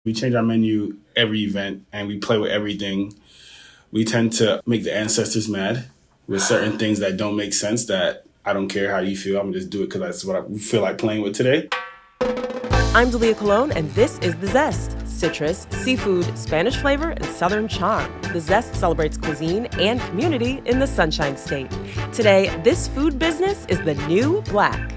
We change our menu every event and we play with everything. We tend to make the ancestors mad with certain things that don't make sense, that I don't care how you feel. I'm going to just do it because that's what I feel like playing with today. I'm Dalia Colon, and this is The Zest. Citrus, seafood, Spanish flavor, and Southern charm. The Zest celebrates cuisine and community in the Sunshine State. Today, this food business is the new black.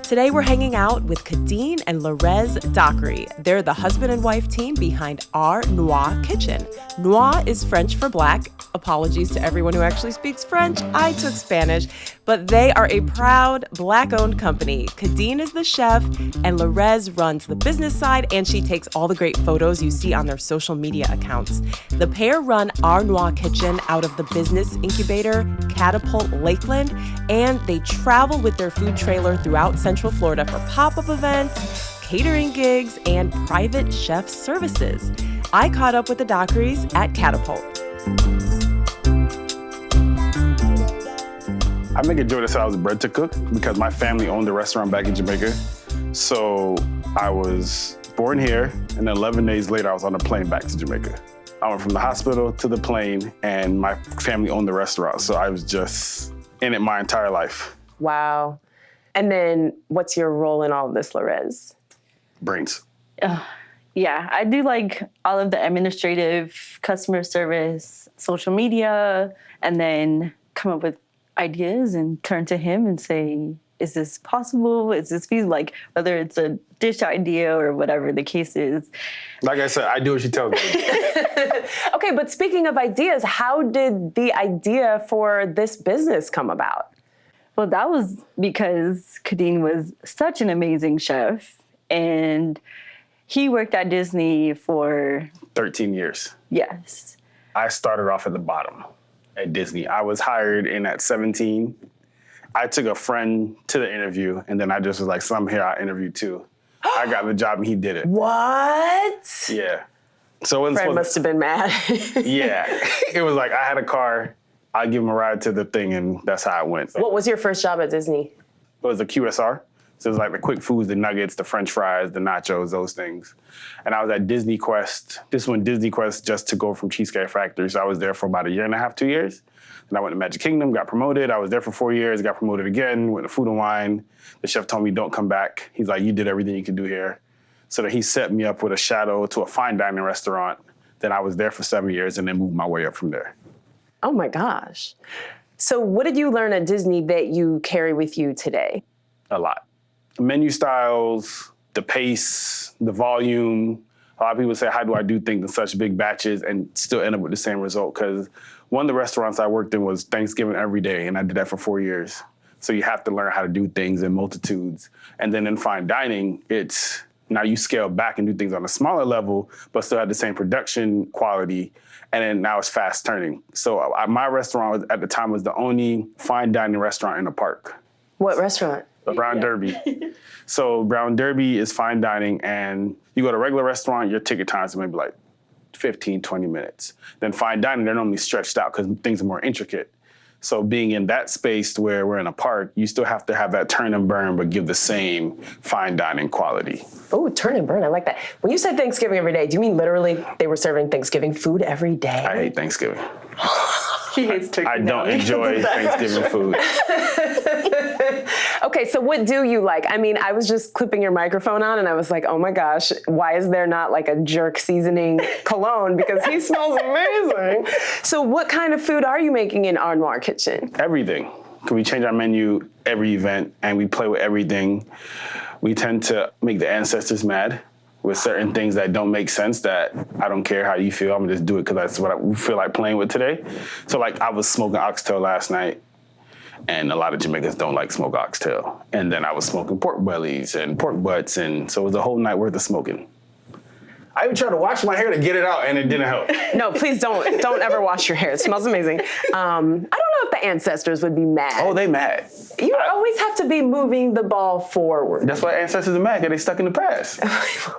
Today, we're hanging out with Kadean and Laures Dockery. They're the husband and wife team behind Our Noire Kitchen. Noire is French for black. Apologies to everyone who actually speaks French. I took Spanish. But they are a proud black-owned company. Kadean is the chef, and Laures runs the business side, and she takes all the great photos you see on their social media accounts. The pair run Our Noire Kitchen out of the business incubator Catapult Lakeland, and they travel with their food trailer throughout Central Florida for pop-up events, catering gigs, and private chef services. I caught up with the Dockerys at Catapult. I make a joke that said I was bred to cook because my family owned a restaurant back in Jamaica. So I was born here, and then 11 days later, I was on a plane back to Jamaica. I went from the hospital to the plane, and my family owned the restaurant. So I was just in it my entire life. Wow. And then what's your role in all of this, Laures? Brains. Yeah, I do like all of the administrative, customer service, social media, and then come up with ideas and turn to him and say, is this possible? Is this feasible? Like, whether it's a dish idea or whatever the case is. Like I said, I do what she tells me. Okay, but speaking of ideas, how did the idea for this business come about? Well, that was because Kadean was such an amazing chef, and he worked at Disney for 13 years. Yes. I started off at the bottom at Disney. I was hired in at 17. I took a friend to the interview, and then I just was like, so I'm here, I interviewed too. I got the job and he did it. What? Yeah. So it Friend must have been mad. Yeah. It was like I had a car, I give him a ride to the thing, and that's how it went. What was your first job at Disney? It was a QSR. So it was like the quick foods, the nuggets, the French fries, the nachos, those things. And I was at Disney Quest. This one, Disney Quest, just to go from Cheesecake Factory. So I was there for about a year and a half, 2 years. Then I went to Magic Kingdom, got promoted. I was there for 4 years, got promoted again, went to Food and Wine. The chef told me, don't come back. He's like, you did everything you could do here. So then he set me up with a shadow to a fine dining restaurant. Then I was there for 7 years and then moved my way up from there. Oh my gosh. So what did you learn at Disney that you carry with you today? A lot. Menu styles, the pace, the volume. A lot of people say, how do I do things in such big batches and still end up with the same result? Because one of the restaurants I worked in was Thanksgiving every day, and I did that for 4 years. So you have to learn how to do things in multitudes. And then in fine dining, it's now you scale back and do things on a smaller level, but still have the same production quality. And then now it's fast turning. So my restaurant at the time was the only fine dining restaurant in the park. What restaurant? Brown Derby. So Brown Derby is fine dining, and you go to a regular restaurant, your ticket times are maybe like 15, 20 minutes. Then fine dining, they're normally stretched out because things are more intricate. So being in that space where we're in a park, you still have to have that turn and burn, but give the same fine dining quality. Oh, turn and burn, I like that. When you said Thanksgiving every day, do you mean literally they were serving Thanksgiving food every day? I hate Thanksgiving. He hates turkey. I don't enjoy Thanksgiving food. Okay, so what do you like? I mean, I was just clipping your microphone on and I was like, oh my gosh, why is there not like a jerk seasoning cologne? Because he smells amazing. So what kind of food are you making in Our Noire Kitchen? Everything. We change our menu every event and we play with everything. We tend to make the ancestors mad with certain things that don't make sense, that I don't care how you feel, I'm gonna just do it because that's what I feel like playing with today. So like I was smoking oxtail last night, and a lot of Jamaicans don't like smoked oxtail. And then I was smoking pork bellies and pork butts, and so it was a whole night worth of smoking. I even tried to wash my hair to get it out, and it didn't help. No, please don't ever wash your hair. It smells amazing. I don't know if the ancestors would be mad. Oh, they mad. You always have to be moving the ball forward. That's why ancestors are mad, because they stuck in the past.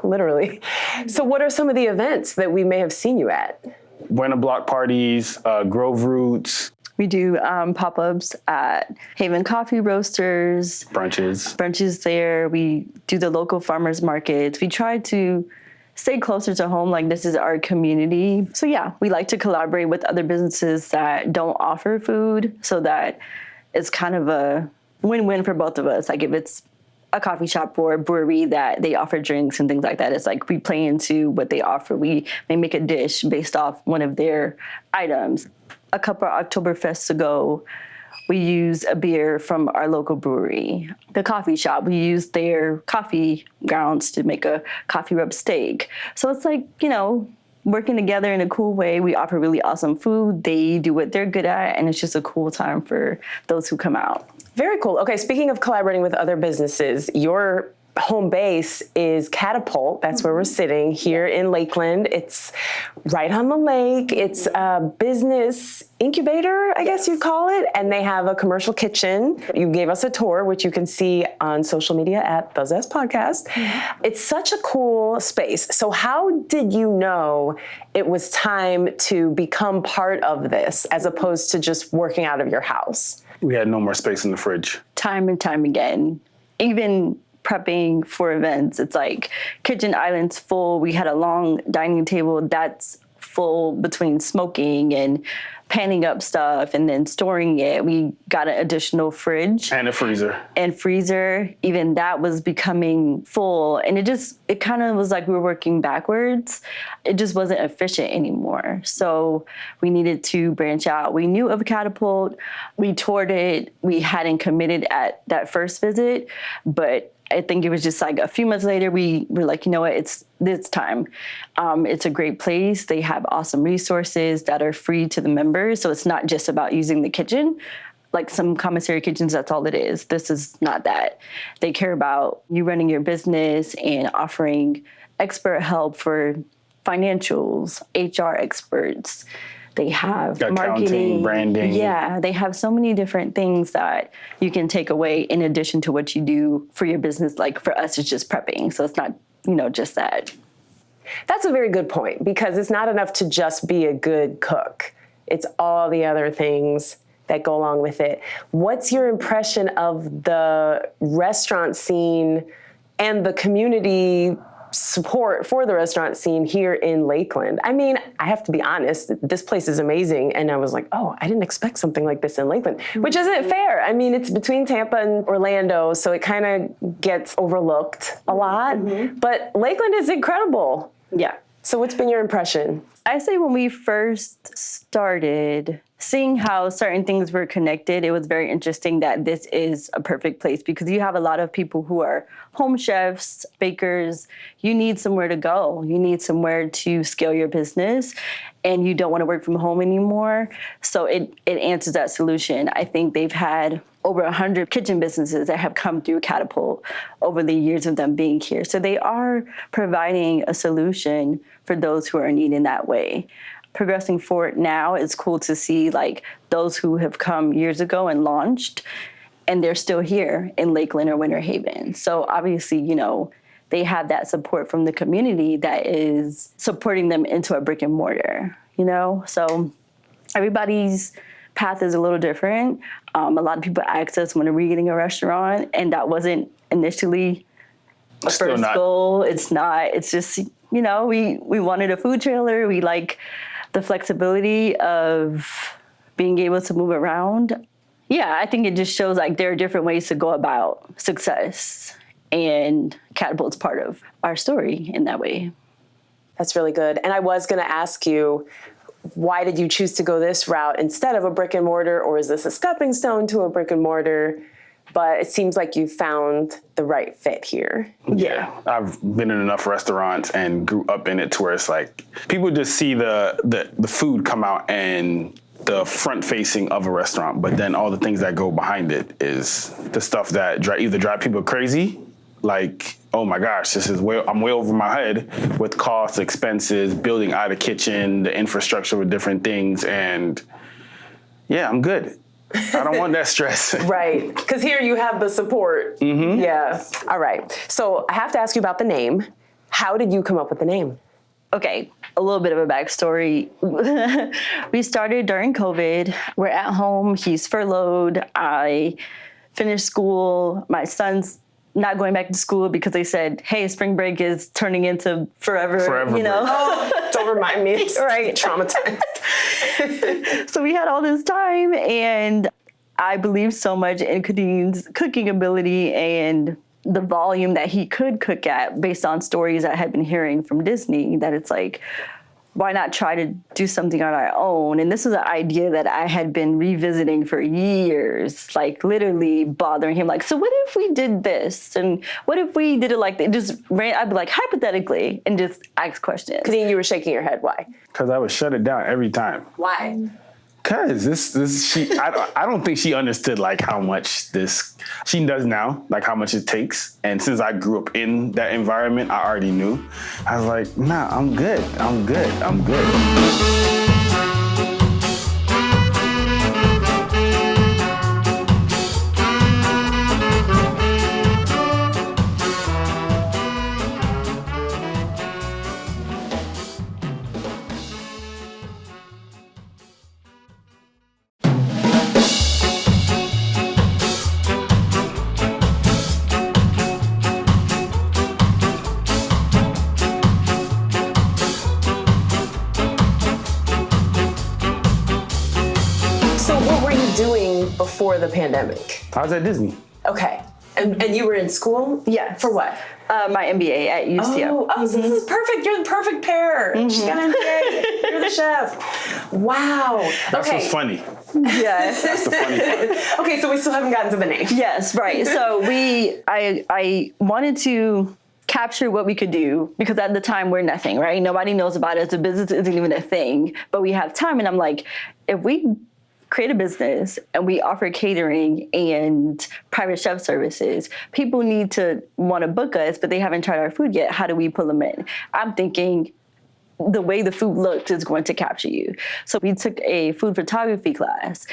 Literally. So what are some of the events that we may have seen you at? Buena block parties, Grove Roots. We do pop-ups at Haven Coffee Roasters. Brunches there. We do the local farmers markets. We try to stay closer to home, like this is our community. So yeah, we like to collaborate with other businesses that don't offer food so that it's kind of a win-win for both of us. Like if it's a coffee shop or a brewery that they offer drinks and things like that, it's like we play into what they offer. We may make a dish based off one of their items. A couple of Oktoberfests ago, we used a beer from our local brewery. The coffee shop, we used their coffee grounds to make a coffee rub steak. So it's like, you know, working together in a cool way. We offer really awesome food. They do what they're good at, and it's just a cool time for those who come out. Very cool. Okay, speaking of collaborating with other businesses, your home base is Catapult. That's where we're sitting here in Lakeland. It's right on the lake. It's a business incubator, I guess you'd call it. And they have a commercial kitchen. You gave us a tour, which you can see on social media at the Zest Podcast. It's such a cool space. So how did you know it was time to become part of this as opposed to just working out of your house? We had no more space in the fridge. Time and time again. Even prepping for events, it's like kitchen island's full. We had a long dining table that's full between smoking and panning up stuff and then storing it. We got an additional fridge. And a freezer. Even that was becoming full. And it kind of was like we were working backwards. It just wasn't efficient anymore. So we needed to branch out. We knew of Catapult. We toured it. We hadn't committed at that first visit, but I think it was just like a few months later, we were like, you know what, it's time. It's a great place. They have awesome resources that are free to the members. So it's not just about using the kitchen. Like some commissary kitchens, that's all it is. This is not that. They care about you running your business and offering expert help for financials, HR experts. They have marketing, branding. Yeah, they have so many different things that you can take away in addition to what you do for your business. Like for us, it's just prepping. So it's not, just that. That's a very good point, because it's not enough to just be a good cook. It's all the other things that go along with it. What's your impression of the restaurant scene and the community support for the restaurant scene here in Lakeland? I mean, I have to be honest, this place is amazing. And I was like, oh, I didn't expect something like this in Lakeland, which isn't fair. I mean, it's between Tampa and Orlando, so it kind of gets overlooked a lot. But Lakeland is incredible. Yeah. So what's been your impression? I say when we first started, seeing how certain things were connected, it was very interesting that this is a perfect place because you have a lot of people who are home chefs, bakers. You need somewhere to go. You need somewhere to scale your business, and you don't want to work from home anymore. So it answers that solution. I think they've had over 100 kitchen businesses that have come through Catapult over the years of them being here. So they are providing a solution for those who are in need in that way. Progressing forward now, it's cool to see like those who have come years ago and launched, and they're still here in Lakeland or Winter Haven. So obviously, they have that support from the community that is supporting them into a brick and mortar, So everybody's path is a little different. A lot of people ask us, when are we getting a restaurant? And that wasn't initially a first goal. It's not. It's just, we wanted a food trailer. We like the flexibility of being able to move around. Yeah, I think it just shows like there are different ways to go about success. And Catapult's part of our story in that way. That's really good. And I was going to ask you, why did you choose to go this route instead of a brick and mortar, or is this a stepping stone to a brick and mortar? But it seems like you found the right fit here. Yeah, I've been in enough restaurants and grew up in it to where it's like people just see the food come out and the front facing of a restaurant, but then all the things that go behind it is the stuff that either drive people crazy, like, oh my gosh, I'm way over my head with costs, expenses, building out a kitchen, the infrastructure with different things, and yeah, I'm good. I don't want that stress. Right, because here you have the support. Yeah. All right. So I have to ask you about the name. How did you come up with the name? Okay, a little bit of a backstory. We started during COVID. We're at home. He's furloughed. I finished school. My son's not going back to school because they said, hey, spring break is turning into forever you know? Don't remind me. It's right. Traumatized. So we had all this time, and I believed so much in Kadean's cooking ability and the volume that he could cook at based on stories I had been hearing from Disney, that it's like, why not try to do something on our own? And this was an idea that I had been revisiting for years, like literally bothering him. Like, so what if we did this? And what if we did it like that? I'd be like, hypothetically, and just ask questions. Kadean, you were shaking your head. Why? Because I would shut it down every time. Why? Because I don't think she understood like how much she does now, like how much it takes. And since I grew up in that environment, I already knew. I was like, nah, I'm good. Before the pandemic? I was at Disney. Okay. And you were in school? Yeah. For what? My MBA at UCF. Oh, so this is perfect. You're the perfect pair. She's got an MBA. You're the chef. Wow. That's what's funny. Yes. That's the funny part. Okay, so we still haven't gotten to the name. Yes, right. So I wanted to capture what we could do, because at the time we're nothing, right? Nobody knows about us. The business isn't even a thing, but we have time. And I'm like, if we create a business and we offer catering and private chef services, people need to want to book us, but they haven't tried our food yet. How do we pull them in? I'm thinking the way the food looked is going to capture you. So we took a food photography class,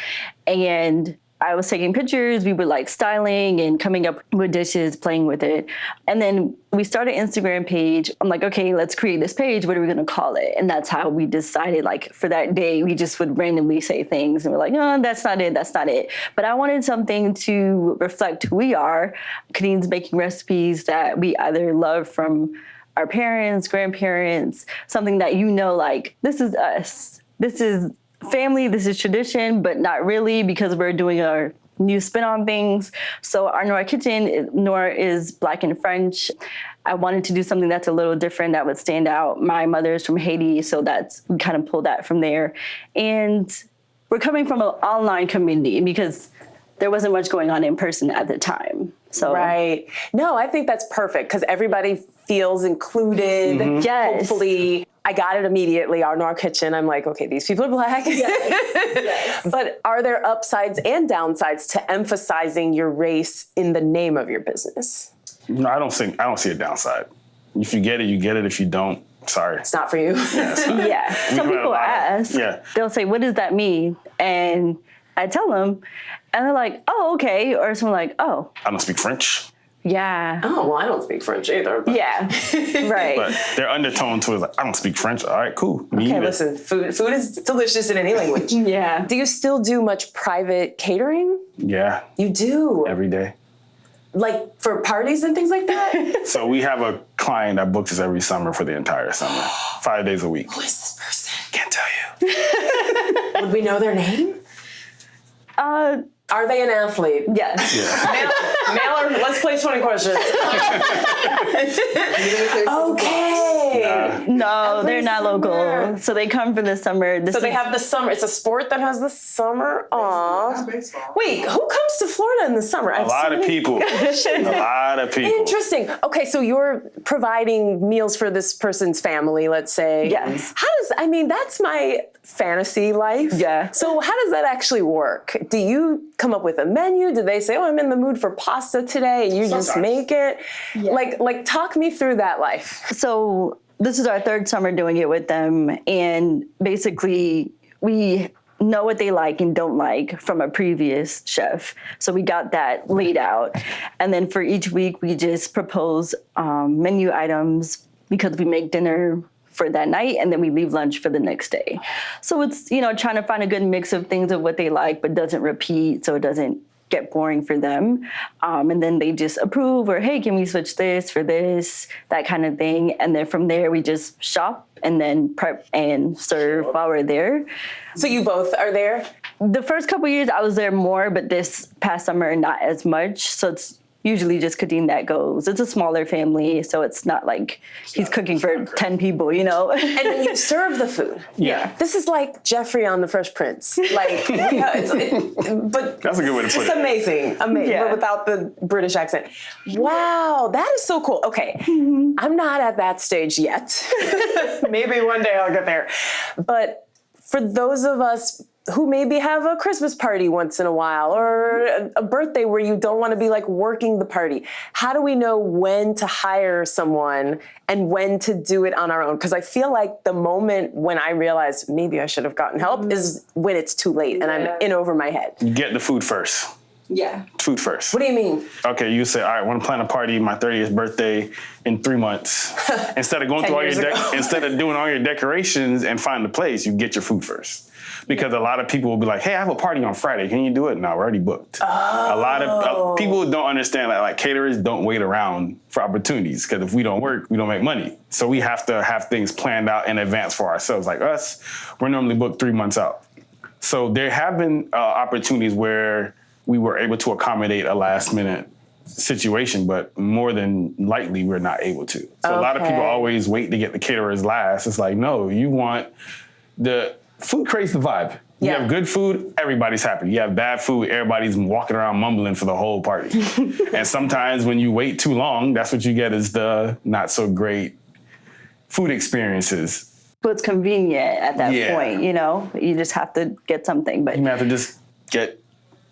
and I was taking pictures. We were like styling and coming up with dishes, playing with it. And then we started an Instagram page. I'm like, okay, let's create this page. What are we going to call it? And that's how we decided, like, for that day, we just would randomly say things. And we're like, no, that's not it. That's not it. But I wanted something to reflect who we are. Kadean's making recipes that we either love from our parents, grandparents, something that like, this is us. This is family, this is tradition, but not really, because we're doing our new spin on things. So Our Noire Kitchen, Noire is Black and French. I wanted to do something that's a little different, that would stand out. My mother is from Haiti, so we kind of pulled that from there. And we're coming from an online community because there wasn't much going on in person at the time. So right. No, I think that's perfect, because everybody feels included. Mm-hmm. Yes. Hopefully. I got it immediately, Our Noire Kitchen. I'm like, okay, these people are Black. Yes. But are there upsides and downsides to emphasizing your race in the name of your business? No, I don't see a downside. If you get it, you get it. If you don't, sorry. It's not for you. Yeah, it's not. Yeah. Some people ask. Yeah. They'll say, what does that mean? And I tell them, and they're like, oh, okay. Or someone like, oh. I don't speak French. Yeah. Oh, well, I don't speak French either. But. Yeah. Right. But their undertone to it is like, I don't speak French. All right, cool. Me okay, either. listen, food is delicious in any language. Yeah. Do you still do much private catering? Yeah. You do? Every day. Like for parties and things like that? So we have a client that books us every summer for the entire summer, 5 days a week. Who is this person? Can't tell you. Would we know their name? Are they an athlete? Yes. Yeah. Male or let's play 20 questions. Okay. No, they're not summer. local. So they come for the summer. So they have the summer. It's a sport that has the summer off. Wait, who comes to Florida in the summer? A lot of people. A lot of people. Interesting. Okay, so you're providing meals for this person's family, let's say. Yes. That's my fantasy life. Yeah. So how does that actually work? Do you come up with a menu? Do they say, oh, I'm in the mood for pasta today, and you just make it? Yeah. Like talk me through that life. So this is our third summer doing it with them. And basically we know what they like and don't like from a previous chef. So we got that laid out. And then for each week, we just propose menu items, because we make dinner for that night, and then we leave lunch for the next day. So it's, trying to find a good mix of things of what they like, but doesn't repeat, so it doesn't get boring for them. And then they just approve, or, hey, can we switch this for this, that kind of thing. And then from there, we just shop and then prep and serve while we're there. So you both are there? The first couple of years I was there more, but this past summer, not as much. So it's usually just Kadean that goes. It's a smaller family, so it's not like he's cooking for 10 people, And then you serve the food. Yeah. This is like Jeffrey on The Fresh Prince. Like, but That's a good way to put it. It's amazing, Yeah. but without the British accent. Wow, that is so cool. Okay, I'm not at that stage yet. Maybe one day I'll get there. But for those of us who maybe have a Christmas party once in a while, or a birthday where you don't want to be like working the party, how do we know when to hire someone and when to do it on our own? Because I feel like the moment when I realize maybe I should have gotten help is when it's too late and I'm in over my head. You get the food first. Yeah. Food first. What do you mean? Okay, you say, all right, I want to plan a party, my 30th birthday in 3 months. Instead of going through all your instead of doing all your decorations and find the place, you get your food first. Because a lot of people will be like, hey, I have a party on Friday. Can you do it? No, we're already booked. A lot of people don't understand that, like, caterers don't wait around for opportunities, because if we don't work, we don't make money. So we have to have things planned out in advance for ourselves. Like us, we're normally booked 3 months out. So there have been opportunities where we were able to accommodate a last minute situation, but more than likely we're not able to. So a lot of people always wait to get the caterers last. It's like, no, you want the food creates the vibe. You have good food, everybody's happy. You have bad food, everybody's walking around mumbling for the whole party. And sometimes when you wait too long, that's what you get, is the not so great food experiences. So it's convenient at that point, You just have to get something. But you have to just get,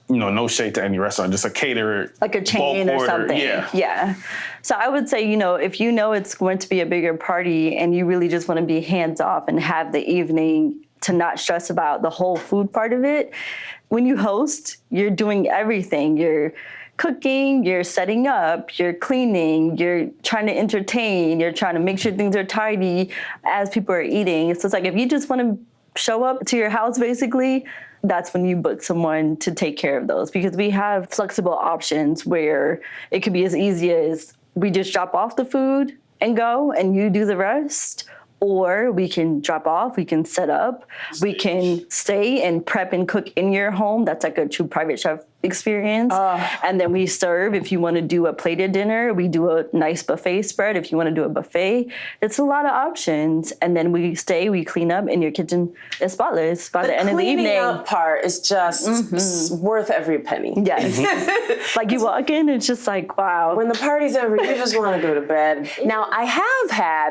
no shade to any restaurant, just a caterer. Like a chain or something. Yeah. So I would say, if it's going to be a bigger party and you really just want to be hands off and have the evening to not stress about the whole food part of it, when you host, you're doing everything. You're cooking, you're setting up, you're cleaning, you're trying to entertain, you're trying to make sure things are tidy as people are eating. So it's like, if you just want to show up to your house, basically, that's when you book someone to take care of those, because we have flexible options where it could be as easy as we just drop off the food and go and you do the rest. Or we can drop off, we can set up, we can stay and prep and cook in your home. That's like a true private chef experience. And then we serve. If you want to do a plated dinner, we do a nice buffet spread. If you want to do a buffet, it's a lot of options. And then we stay, we clean up, and your kitchen is spotless by the end of the evening. The cleaning up part is just worth every penny. Yes. Like you walk in, it's just like, wow. When the party's over, you just want to go to bed. Now, I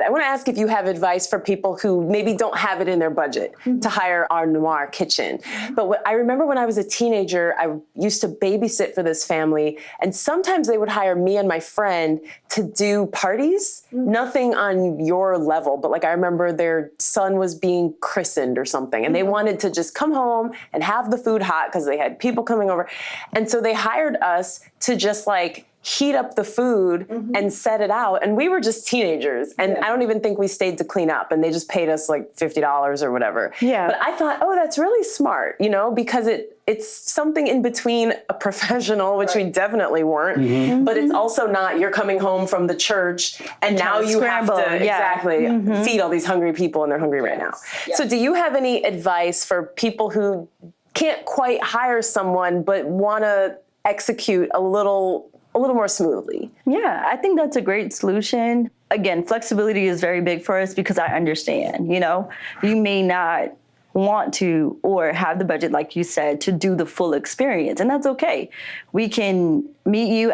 want to ask if you have advice for people who maybe don't have it in their budget to hire Our Noire Kitchen. But I remember when I was a teenager, I used to babysit for this family, and sometimes they would hire me and my friend to do parties. Nothing on your level, but like I remember their son was being christened or something, and they wanted to just come home and have the food hot because they had people coming over. And so they hired us to just like heat up the food and set it out. And we were just teenagers. And I don't even think we stayed to clean up. And they just paid us like $50 or whatever. Yeah. But I thought, that's really smart, because it's something in between a professional, which we definitely weren't, but it's also not, you're coming home from the church and now you have to feed all these hungry people, and they're hungry right now. Yeah. So do you have any advice for people who can't quite hire someone but want to execute a little more smoothly? Yeah, I think that's a great solution. Again, flexibility is very big for us because I understand, you may not want to or have the budget, like you said, to do the full experience. And that's okay. We can meet you.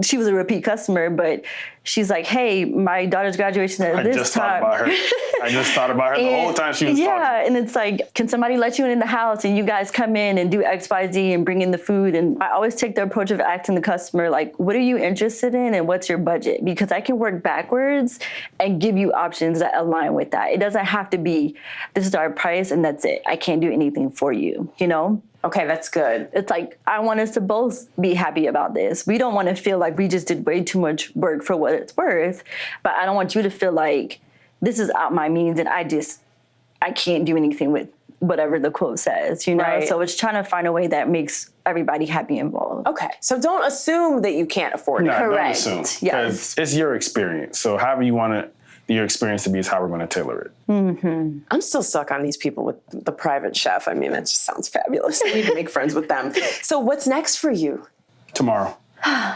She was a repeat customer, but she's like, hey, my daughter's graduation at this time. I just thought about her the whole time she was talking. Yeah, and it's like, can somebody let you in the house and you guys come in and do X, Y, Z and bring in the food? And I always take the approach of asking the customer, like, what are you interested in and what's your budget? Because I can work backwards and give you options that align with that. It doesn't have to be, this is our price and that's it. I can't do anything for you, Okay, that's good. It's like, I want us to both be happy about this. We don't want to feel like we just did way too much work for what it's worth, but I don't want you to feel like this is out my means and I can't do anything with whatever the quote says, you know? Right. So it's trying to find a way that makes everybody happy involved. Okay, so don't assume that you can't afford it. No, don't Correct. assume. Yes. Because it's your experience. So however you want your experience to be is how we're going to tailor it. I'm still stuck on these people with the private chef. I mean, that just sounds fabulous. I need to make friends with them. So what's next for you? Tomorrow.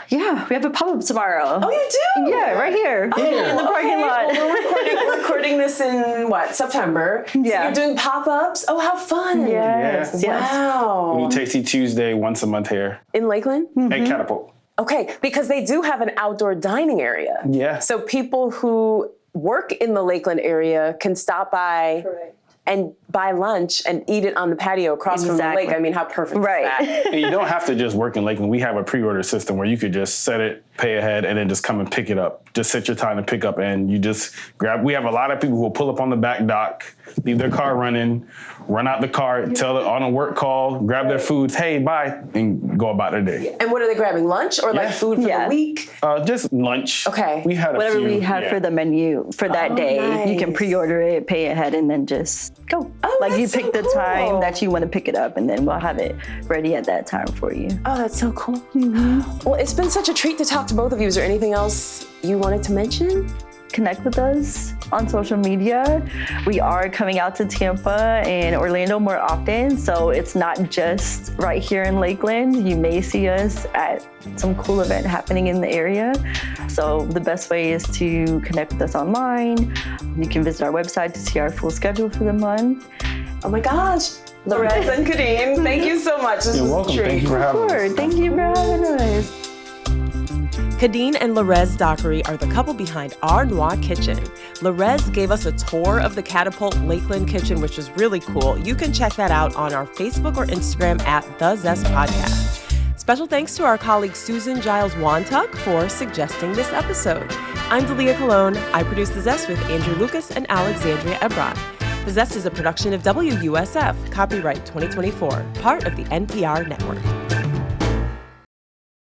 Yeah, we have a pop-up tomorrow. Oh, you do? Yeah, right here in the parking lot. Well, we're recording this in September? So Yeah. you're doing pop-ups? Oh, how fun. Yes, Yeah. yes. Wow. We do Tasty Tuesday once a month here In Lakeland? at Catapult. Okay, because they do have an outdoor dining area. Yeah. So people who work in the Lakeland area can stop by and buy lunch and eat it on the patio across from the Exactly. lake. I mean, how perfect Right. is that? And you don't have to just work in Lakeland. We have a pre-order system where you could just set it, pay ahead, and then just come and pick it up. Just set your time to pick up, and you just grab. We have a lot of people who will pull up on the back dock, leave their car running, run out the car, tell it on a work call, grab their foods, hey, bye, and go about their day. And what are they grabbing? Lunch or like Yeah. food for Yeah. the week? Just lunch. Okay. We had a Whatever few, we had yeah. for the menu for that day, you can nice. pre-order it, pay ahead, and then just go. Like you that's so pick the cool. time that you want to pick it up, and then we'll have it ready at that time for you. Oh, that's so cool. Well, it's been such a treat to talk to both of you. Is there anything else you wanted to mention? Connect with us on social media. We are coming out to Tampa and Orlando more often, so it's not just right here in Lakeland. You may see us at some cool event happening in the area. So the best way is to connect with us online. You can visit our website to see our full schedule for the month. Oh my gosh. Laures and Kadean, thank you so much. This You're was welcome. a treat. Thank you for having us. Sure, thank you for having us. Kadean and Laures Dockery are the couple behind Our Noire Kitchen. Laures gave us a tour of the Catapult Lakeland kitchen, which was really cool. You can check that out on our Facebook or Instagram at The Zest Podcast. Special thanks to our colleague Susan Giles-Wantuck for suggesting this episode. I'm Dalia Colon. I produce The Zest with Andrew Lucas and Alexandria Ebron. The Zest is a production of WUSF, copyright 2024, part of the NPR network.